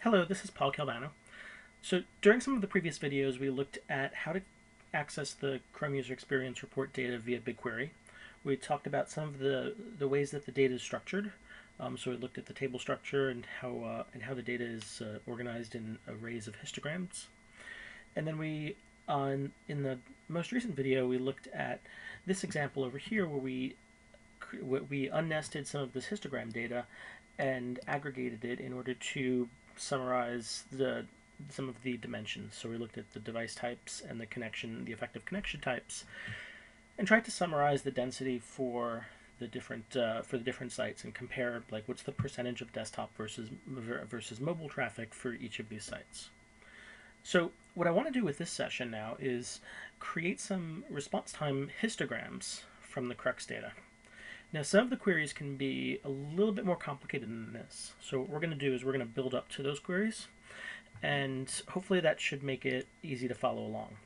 Hello, this is Paul Calvano. So during some of the previous videos, we looked at how to access the Chrome User Experience Report data via BigQuery. We talked about some of the ways that the data is structured. So we looked at the table structure and how the data is organized in arrays of histograms. And then in the most recent video, we looked at this example over here where we unnested some of this histogram data and aggregated it in order to summarize some of the dimensions. So we looked at the device types and the effective connection types, and tried to summarize the density for the different sites and compare like what's the percentage of desktop versus mobile traffic for each of these sites. So what I want to do with this session now is create some response time histograms from the CrUX data. Now, some of the queries can be a little bit more complicated than this. So what we're going to do is we're going to build up to those queries, and hopefully that should make it easy to follow along.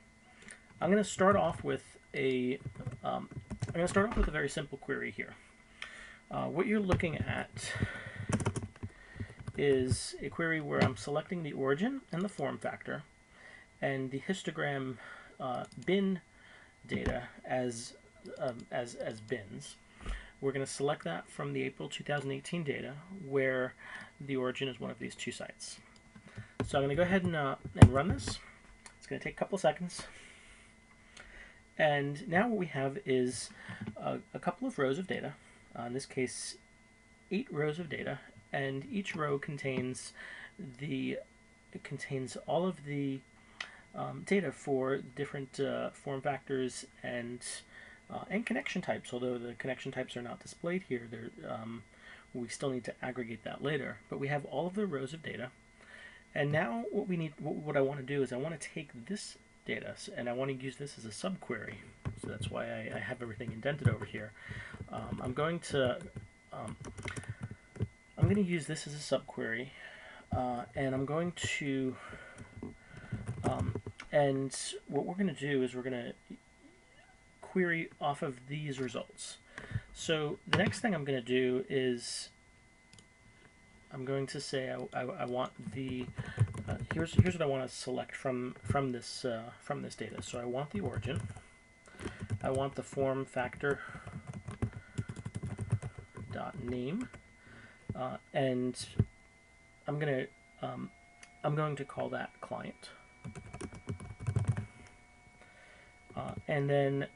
I'm going to start off with a very simple query here. What you're looking at is a query where I'm selecting the origin and the form factor, and the histogram bin data as bins. We're going to select that from the April 2018 data, where the origin is one of these two sites. So I'm going to go ahead and run this. It's going to take a couple of seconds. And now what we have is a couple of rows of data, in this case 8 rows of data, and each row contains all of the data for different form factors and connection types. Although the connection types are not displayed here, we still need to aggregate that later. But we have all of the rows of data, and now what I want to do is I want to take this data and I want to use this as a subquery. So that's why I have everything indented over here. I'm going to use this as a subquery, and I'm going to and what we're going to do is we're going to query off of these results. So the next thing I'm going to do is I'm going to say I want the here's what I want to select from this data. So I want the origin, I want the form factor dot name, and I'm going to call that client, and then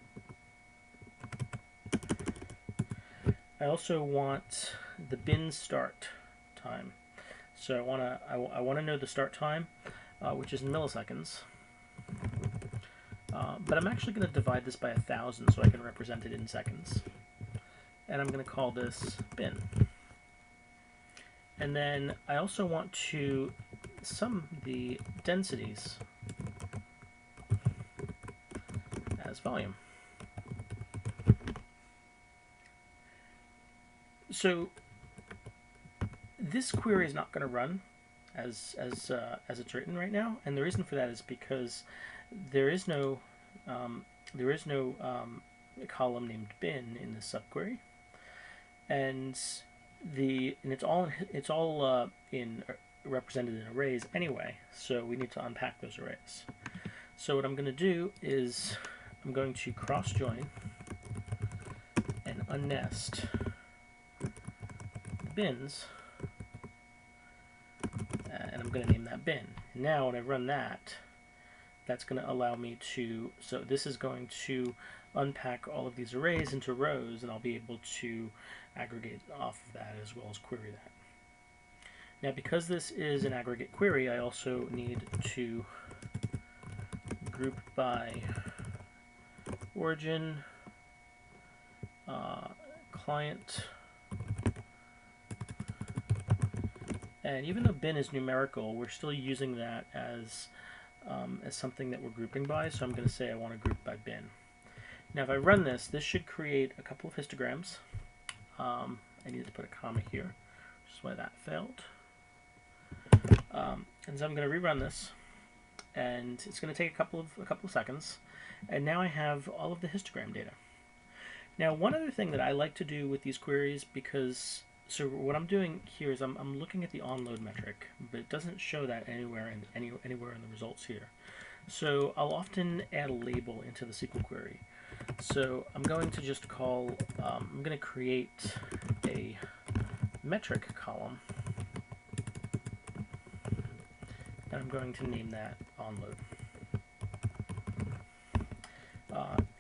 I also want the bin start time. So I want to know the start time, which is in milliseconds. But I'm actually going to divide this by 1,000 so I can represent it in seconds. And I'm going to call this bin. And then I also want to sum the densities as volume. So this query is not going to run as it's written right now, and the reason for that is because there is no column named bin in this subquery, and it's all represented in arrays anyway. So we need to unpack those arrays. So what I'm going to do is I'm going to cross join and unnest bins, and I'm going to name that bin. Now when I run that, that's going to allow me to, so this is going to unpack all of these arrays into rows, and I'll be able to aggregate off of that as well as query that. Now because this is an aggregate query, I also need to group by origin, client, and even though bin is numerical, we're still using that as something that we're grouping by, so I'm going to say I want to group by bin. Now if I run this, this should create a couple of histograms. I needed to put a comma here, which is why that failed. And so I'm going to rerun this, and it's going to take a couple of seconds, and now I have all of the histogram data. Now one other thing that I like to do with these queries, because So what I'm doing here is I'm looking at the onload metric, but it doesn't show that anywhere in the results here. So I'll often add a label into the SQL query. So I'm going to just call, I'm going to create a metric column, and I'm going to name that onload.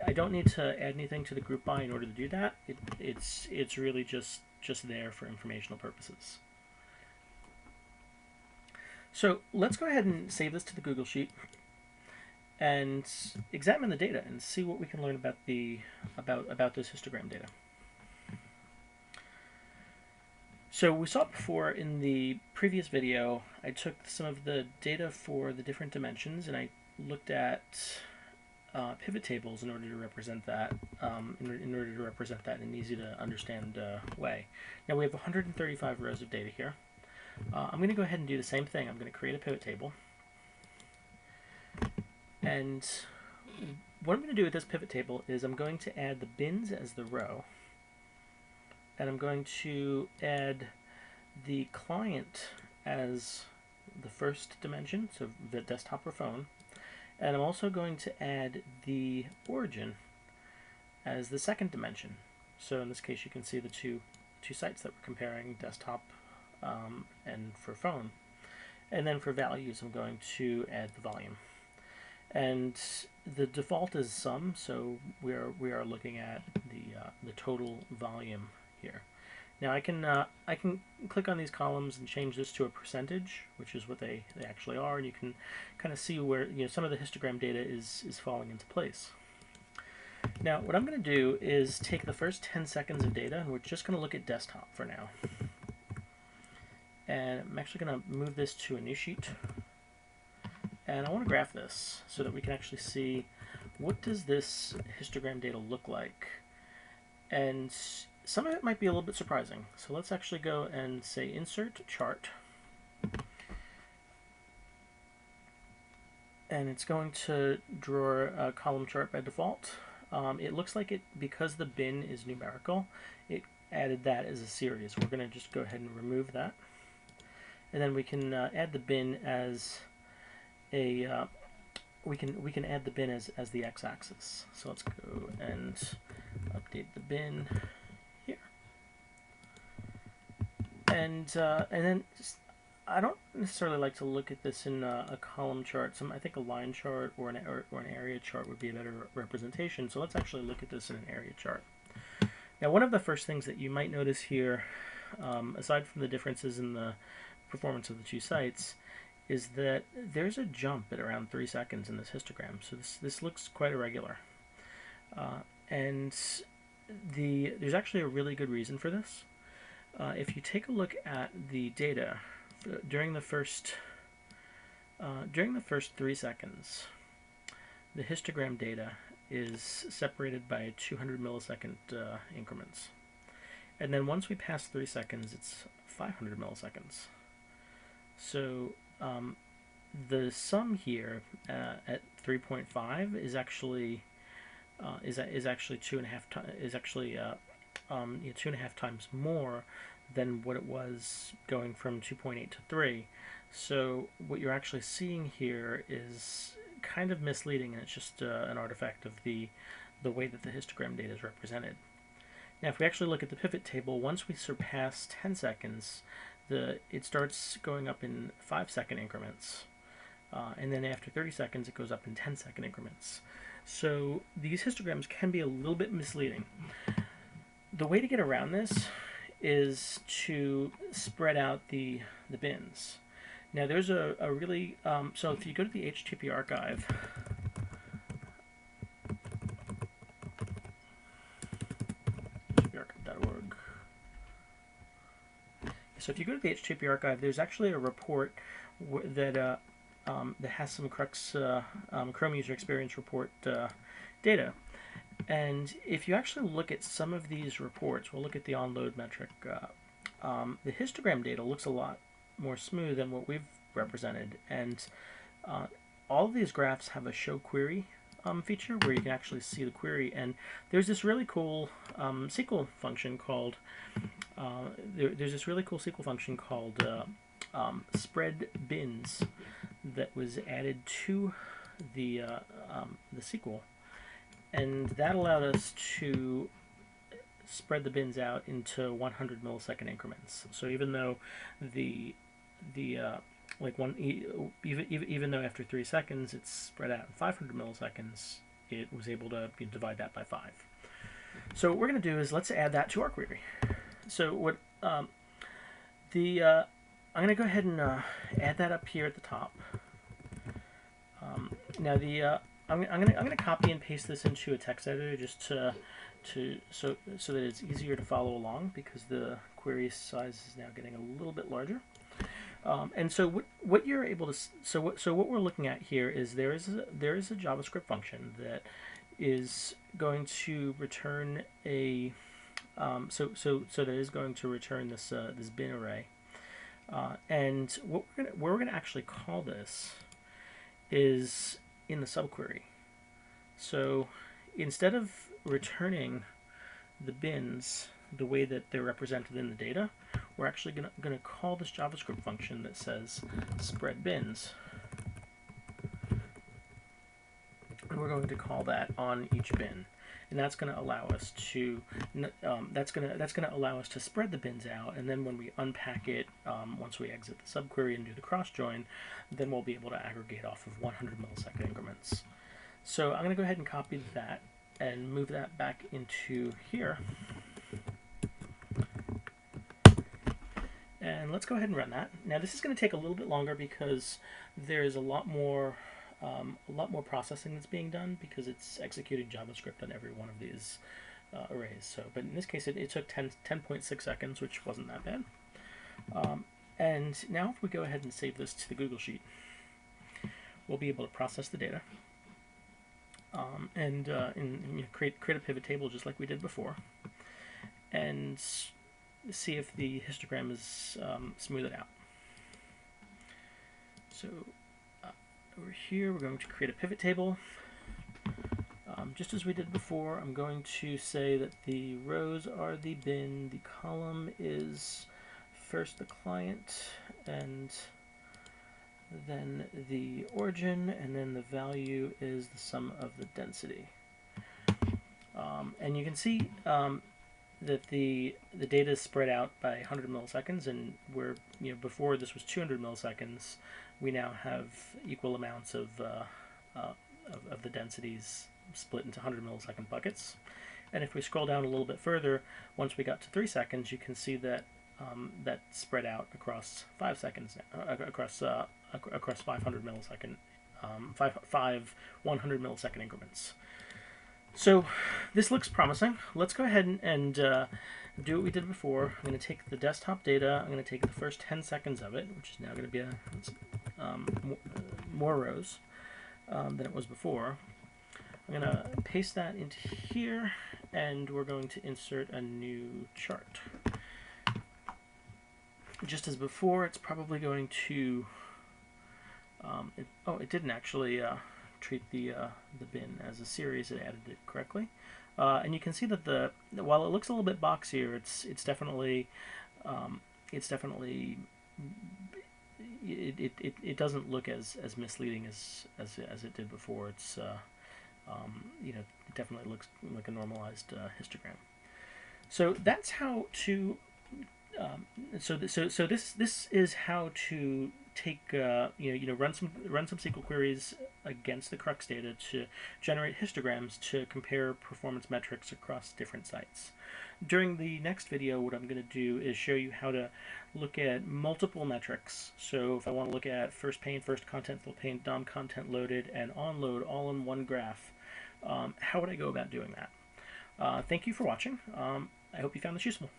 I don't need to add anything to the group by in order to do that. It's really just there for informational purposes. So let's go ahead and save this to the Google Sheet and examine the data and see what we can learn about this histogram data. So we saw before in the previous video, I took some of the data for the different dimensions and I looked at pivot tables in order to represent that in an easy to understand way. Now we have 135 rows of data here. I'm going to go ahead and do the same thing. I'm going to create a pivot table. And what I'm going to do with this pivot table is I'm going to add the bins as the row. And I'm going to add the client as the first dimension, so the desktop or phone. And I'm also going to add the origin as the second dimension. So in this case, you can see the two sites that we're comparing, desktop and for phone. And then for values, I'm going to add the volume. And the default is sum, so we are looking at the total volume here. Now I can click on these columns and change this to a percentage, which is what they actually are, and you can kind of see where some of the histogram data is falling into place. Now what I'm going to do is take the first 10 seconds of data, and we're just going to look at desktop for now. And I'm actually going to move this to a new sheet, and I want to graph this so that we can actually see what does this histogram data look like. And some of it might be a little bit surprising. So let's actually go and say insert chart. And it's going to draw a column chart by default. It looks like because the bin is numerical, it added that as a series. We're going to just go ahead and remove that. And then we can add the bin as a we can add the bin as the x-axis. So let's go and update the bin here. And then I don't necessarily like to look at this in a column chart. I think a line chart or an area chart would be a better representation. So let's actually look at this in an area chart. Now, one of the first things that you might notice here, aside from the differences in the performance of the two sites, is that there's a jump at around 3 seconds in this histogram. So this looks quite irregular. And there's actually a really good reason for this. If you take a look at the data during the first 3 seconds, the histogram data is separated by 200 millisecond increments. And then once we pass 3 seconds, it's 500 milliseconds. So the sum here at 3.5 is actually 2.5 times more than what it was going from 2.8 to 3. So what you're actually seeing here is kind of misleading, and it's just an artifact of the way that the histogram data is represented. Now, if we actually look at the pivot table, once we surpass 10 seconds, it starts going up in 5-second increments, and then after 30 seconds, it goes up in 10-second increments. So these histograms can be a little bit misleading. The way to get around this is to spread out the bins. Now there's a really, so if you go to the HTTP archive, httparchive.org. So if you go to the HTTP archive, there's actually a report that has some CrUX Chrome User Experience Report data. And if you actually look at some of these reports, we'll look at the onload metric, the histogram data looks a lot more smooth than what we've represented. And all of these graphs have a show query feature where you can actually see the query. And there's this really cool SQL function called there's this really cool SQL function called spread bins that was added to the SQL, and that allowed us to spread the bins out into 100 millisecond increments. So even though the like one even though after 3 seconds it's spread out in 500 milliseconds, it was able to divide that by 5. So what we're going to do is let's add that to our query. So what I'm going to go ahead and add that up here at the top. Now I'm going to copy and paste this into a text editor just so that it's easier to follow along, because the query size is now getting a little bit larger. And so what you're able to so what we're looking at here is there is a JavaScript function that is going to return a so that is going to return this this bin array, and what we're gonna actually call this is in the subquery. So instead of returning the bins the way that they're represented in the data, we're actually going to call this JavaScript function that says spread bins, and we're going to call that on each bin, and that's going to allow us to allow us to spread the bins out, and then when we unpack it, once we exit the subquery and do the cross join, then we'll be able to aggregate off of 100 millisecond increments. So I'm going to go ahead and copy that and move that back into here. And let's go ahead and run that. Now this is going to take a little bit longer because there's a lot more processing that's being done, because it's executing JavaScript on every one of these arrays. So, but in this case, it took 10.6 seconds, which wasn't that bad. And now if we go ahead and save this to the Google Sheet, we'll be able to process the data and create a pivot table just like we did before, and see if the histogram is smoothed out. So over here we're going to create a pivot table. Just as we did before, I'm going to say that the rows are the bin, the column is first the client, and then the origin, and then the value is the sum of the density. And you can see that the data is spread out by 100 milliseconds, and where before this was 200 milliseconds, we now have equal amounts of the densities split into 100 millisecond buckets. And if we scroll down a little bit further, once we got to 3 seconds, you can see that that spread out across 5 seconds now, across 500 millisecond, 5 100 millisecond increments. So this looks promising. Let's go ahead and do what we did before. I'm going to take the desktop data. I'm going to take the first 10 seconds of it, which is now going to be more rows than it was before. I'm going to paste that into here, and we're going to insert a new chart. Just as before, it's probably going to it didn't actually treat the bin as a series. It added it correctly, and you can see that while it looks a little bit boxier, it's definitely it doesn't look as misleading as it did before. It's it definitely looks like a normalized histogram. So that's how to so this is how to take run some SQL queries against the CrUX data to generate histograms to compare performance metrics across different sites. During the next video, what I'm going to do is show you how to look at multiple metrics. So if I want to look at first pane, first content, full pane, DOM content loaded, and onload all in one graph, how would I go about doing that? Thank you for watching. I hope you found this useful.